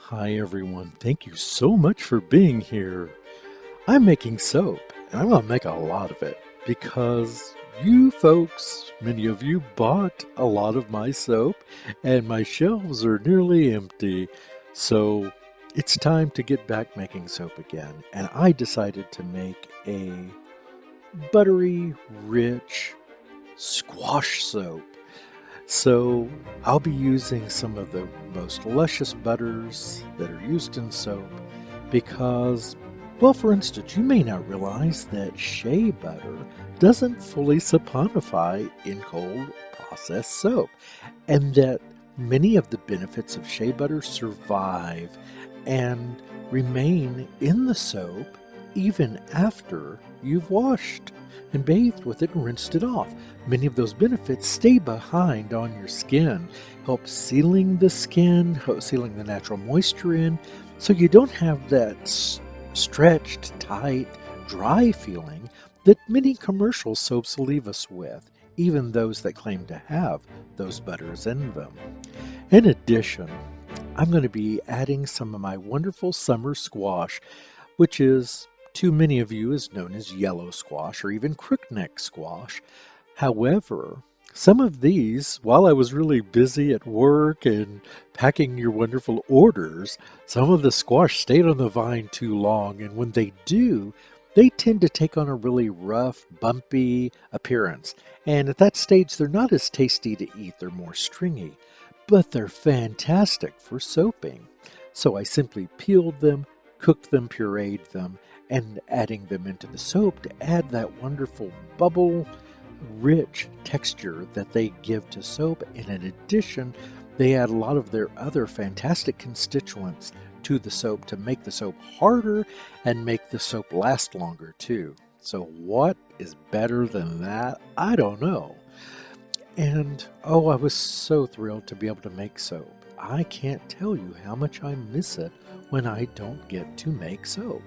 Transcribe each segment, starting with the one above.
Hi everyone, thank you so much for being here. I'm making soap, and I'm going to make a lot of it because you folks, many of you bought a lot of my soap, and my shelves are nearly empty. So it's time to get back making soap again, and I decided to make a buttery, rich squash soap. So I'll be using some of the most luscious butters that are used in soap because, well, for instance, you may not realize that shea butter doesn't fully saponify in cold processed soap, and that many of the benefits of shea butter survive and remain in the soap even after you've washed and bathed with it and rinsed it off. Many of those benefits stay behind on your skin, help sealing the skin, help sealing the natural moisture in, so you don't have that stretched, tight, dry feeling that many commercial soaps leave us with, even those that claim to have those butters in them. In addition, I'm going to be adding some of my wonderful summer squash, which is to many of you is known as yellow squash or even crookneck squash. However, some of these, while I was really busy at work and packing your wonderful orders, some of the squash stayed on the vine too long, and when they do, they tend to take on a really rough, bumpy appearance. And at that stage, they're not as tasty to eat, they're more stringy, but they're fantastic for soaping. So I simply peeled them, cooked them, pureed them, and adding them into the soap to add that wonderful bubble, rich texture that they give to soap. And in addition, they add a lot of their other fantastic constituents to the soap to make the soap harder and make the soap last longer too. So what is better than that? I don't know. And oh, I was so thrilled to be able to make soap. I can't tell you how much I miss it when I don't get to make soap.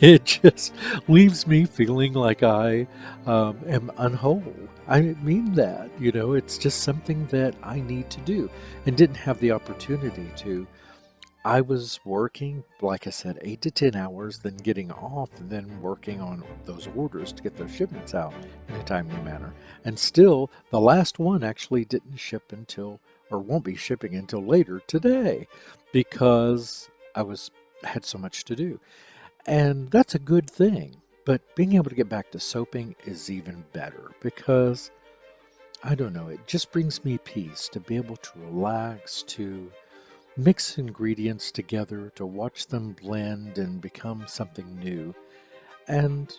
It just leaves me feeling like I am unwhole. I mean that, it's just something that I need to do and didn't have the opportunity to. I was working, like I said, 8 to 10 hours, then getting off, and then working on those orders to get those shipments out in a timely manner. And still, the last one actually didn't ship until, or won't be shipping until later today, because had so much to do. And that's a good thing. But being able to get back to soaping is even better because, I don't know, it just brings me peace to be able to relax, to mix ingredients together, to watch them blend and become something new. And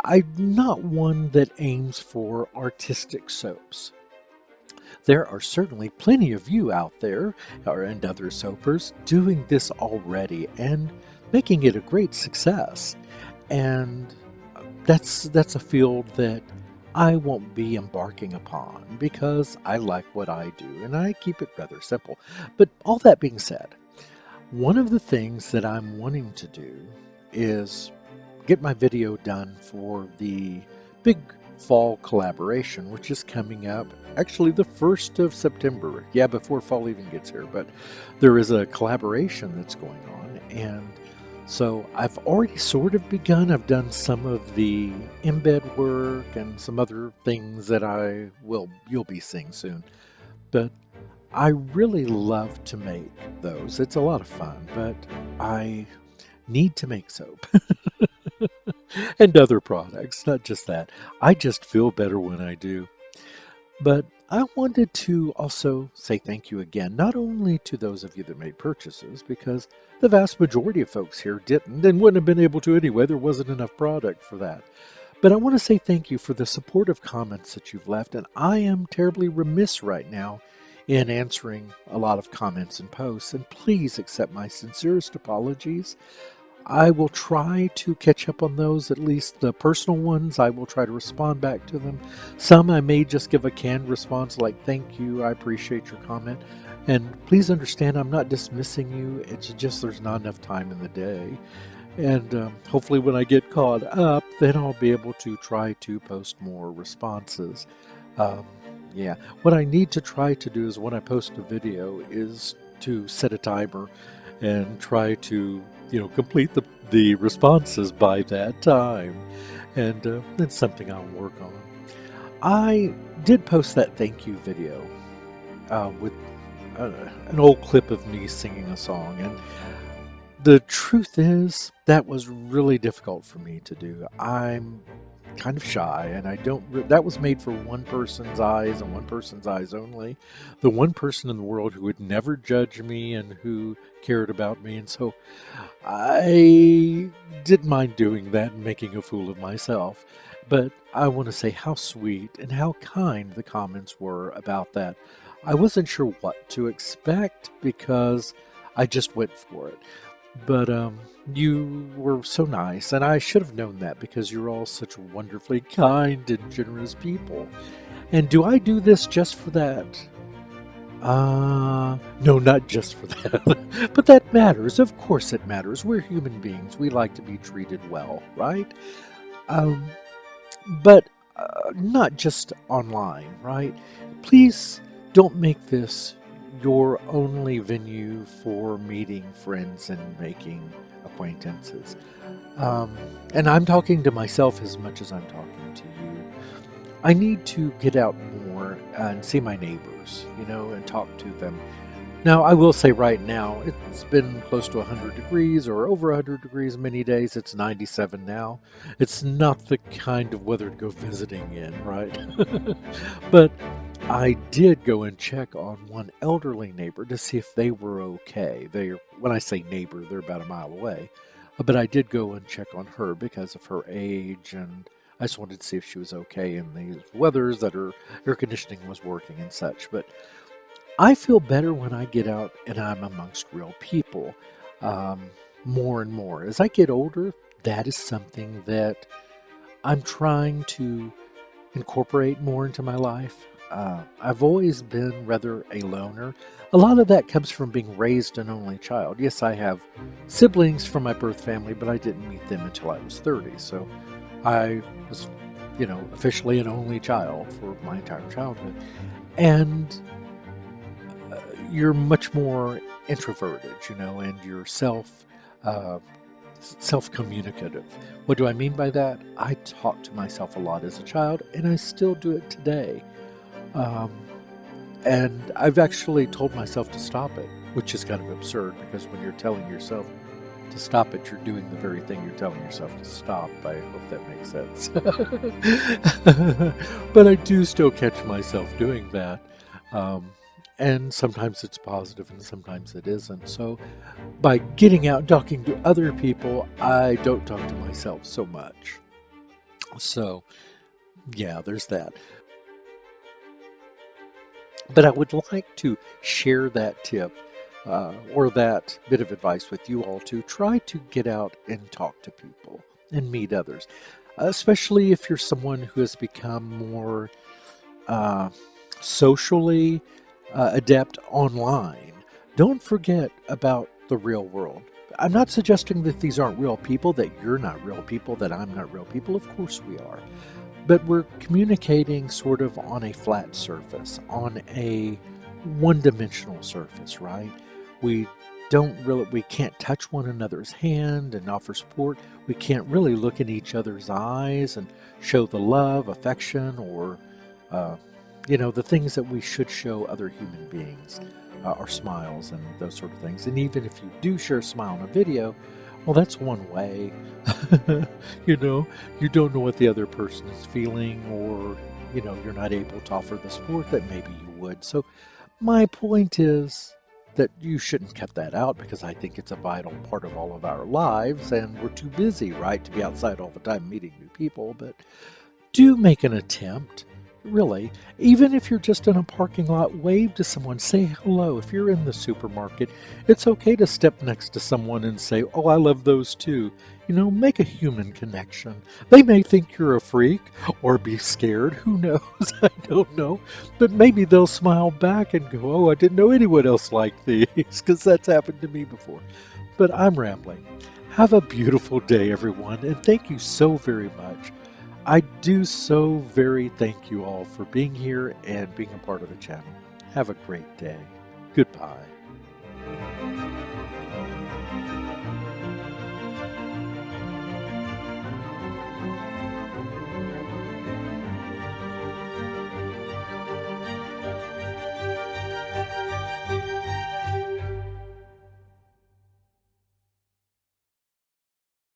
I'm not one that aims for artistic soaps. There are certainly plenty of you out there, and other soapers, doing this already and making it a great success. And that's a field that I won't be embarking upon because I like what I do and I keep it rather simple. But all that being said, one of the things that I'm wanting to do is get my video done for the big fall collaboration, which is coming up actually the 1st of September. Yeah, before fall even gets here, but there is a collaboration that's going on. And so I've already sort of begun. I've done some of the embed work and some other things that you'll be seeing soon. But I really love to make those. It's a lot of fun, but I need to make soap and other products, not just that. I just feel better when I do. But I wanted to also say thank you again, not only to those of you that made purchases, because the vast majority of folks here didn't and wouldn't have been able to anyway. There wasn't enough product for that. But I want to say thank you for the supportive comments that you've left, and I am terribly remiss right now in answering a lot of comments and posts, and please accept my sincerest apologies. I will try to catch up on those, at least the personal ones. I will try to respond back to them. Some I may just give a canned response like, thank you, I appreciate your comment. And please understand, I'm not dismissing you. It's just there's not enough time in the day. And hopefully when I get caught up, then I'll be able to try to post more responses. What I need to try to do is when I post a video is to set a timer and try to, complete the responses by that time. And it's something I'll work on. I did post that thank you video with an old clip of me singing a song, and the truth is that was really difficult for me to do. I'm kind of shy, and I don't. That was made for one person's eyes and one person's eyes only. The one person in the world who would never judge me and who cared about me, and so I didn't mind doing that and making a fool of myself. But I want to say how sweet and how kind the comments were about that. I wasn't sure what to expect because I just went for it. But you were so nice, and I should have known that because you're all such wonderfully kind and generous people. And do I do this just for that? No, not just for that. But that matters. Of course it matters. We're human beings. We like to be treated well, right? But not just online, right? Please don't make this your only venue for meeting friends and making acquaintances. And I'm talking to myself as much as I'm talking to you. I need to get out more and see my neighbors, and talk to them. Now, I will say right now, it's been close to 100 degrees or over 100 degrees many days. It's 97 now. It's not the kind of weather to go visiting in, right? But I did go and check on one elderly neighbor to see if they were okay. When I say neighbor, they're about a mile away. But I did go and check on her because of her age, and I just wanted to see if she was okay in these weathers that her air conditioning was working and such. But I feel better when I get out and I'm amongst real people, more and more. As I get older, that is something that I'm trying to incorporate more into my life. I've always been rather a loner. A lot of that comes from being raised an only child. Yes, I have siblings from my birth family, but I didn't meet them until I was 30. So I was, officially an only child for my entire childhood. And you're much more introverted, and you're self-communicative. What do I mean by that? I talked to myself a lot as a child, and I still do it today. And I've actually told myself to stop it, which is kind of absurd because when you're telling yourself to stop it, you're doing the very thing you're telling yourself to stop. I hope that makes sense. But I do still catch myself doing that. And sometimes it's positive and sometimes it isn't. So by getting out, talking to other people, I don't talk to myself so much. So yeah, there's that. But I would like to share that tip or that bit of advice with you all to try to get out and talk to people and meet others, especially if you're someone who has become more socially adept online. Don't forget about the real world. I'm not suggesting that these aren't real people, that you're not real people, that I'm not real people. Of course we are. But we're communicating sort of on a flat surface, on a one-dimensional surface, right? We can't touch one another's hand and offer support. We can't really look in each other's eyes and show the love, affection, or the things that we should show other human beings, our smiles and those sort of things. And even if you do share a smile in a video, well, that's one way. You don't know what the other person is feeling, or, you're not able to offer the support that maybe you would. So my point is that you shouldn't cut that out because I think it's a vital part of all of our lives, and we're too busy, right, to be outside all the time meeting new people. But do make an attempt. Really, even if you're just in a parking lot, wave to someone, say hello. If you're in the supermarket, it's okay to step next to someone and say, oh, I love those too. Make a human connection. They may think you're a freak or be scared. Who knows? I don't know. But maybe they'll smile back and go, oh, I didn't know anyone else liked these, because that's happened to me before. But I'm rambling. Have a beautiful day, everyone, and thank you so very much. I do so very thank you all for being here and being a part of the channel. Have a great day. Goodbye.